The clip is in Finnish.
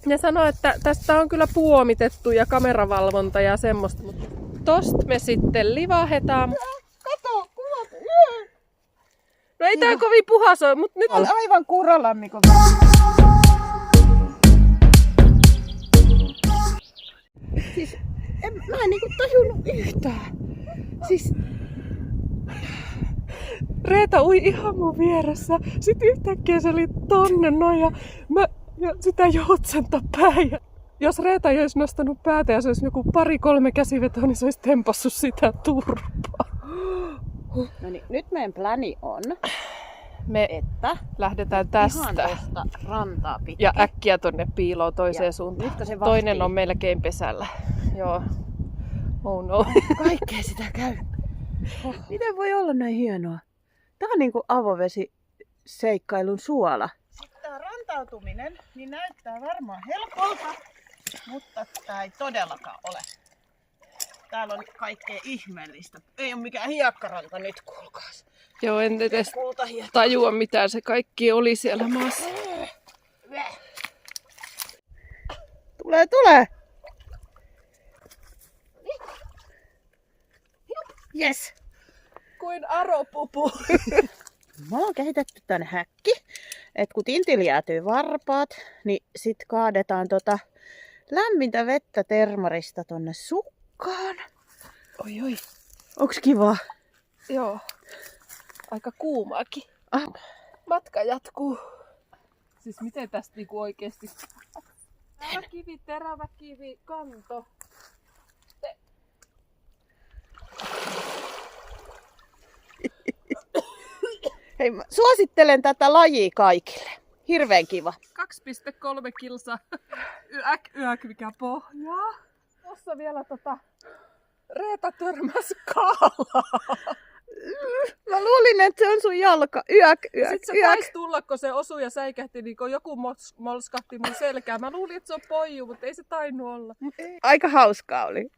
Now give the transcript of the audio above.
Ne sanoo, että tästä on kyllä puomitettu ja kameravalvonta ja semmoista. Mutta tosta me sitten livahetaan. Kato, kuvat. No ei tää kovin puhas ole, mutta nyt On aivan kuralammikon. Siis mä en niinku tajunnut yhtään. Siis Reeta ui ihan mun vieressä. Sitten yhtäkkiä se oli tonne noin ja sitä joutsenta päin. Jos Reeta ei olisi nostanut päätä ja se olisi joku 2-3 käsivetoa, niin se olisi tempassut sitä turpaa. no niin, nyt meidän pläni on, Me että lähdetään ihan tästä tuosta rantaa pitkin. ja äkkiä tonne piiloon toiseen Ja suuntaan. nytkö se Toinen vahtii? on melkein pesällä. Joo. Oh no. Kaikkea sitä käy. Miten voi olla näin hienoa? Tää on niinku avovesiseikkailun suola. Sitten tää rantautuminen niin näyttää varmaan helpolta, mutta tää ei todellakaan ole. Täällä on kaikkea ihmeellistä. Ei ole mikään hiekkaranta nyt, kuulkaas. Joo, en edes Kultahiekka. tajua mitä se kaikki oli siellä maassa. Tulee! Yes. Kuin aropupu. Me ollaan kehitetty tänne häkki, että kun tintillä jäätyy varpaat, niin sit kaadetaan lämmintä vettä termarista tonne sukkaan. Oi. Onks kiva? Joo. Aika kuumaakin. Ah. Matka jatkuu. Siis miten tästä niinku oikeesti? Terävä kivi, kanto. Hei, mä suosittelen tätä lajia kaikille. Hirveän kiva. 2,3 kilsa. Yäk, mikä pohjaa. Tuossa vielä Reeta törmäs kaalaa. Mä luulin, että se on sun jalka. Sitten se taisi tulla, kun se osui ja säikähti, niin kun joku molskahti mun selkään. Mä luulin, että se on poiju, mutta ei se tainnut olla. Aika hauskaa oli.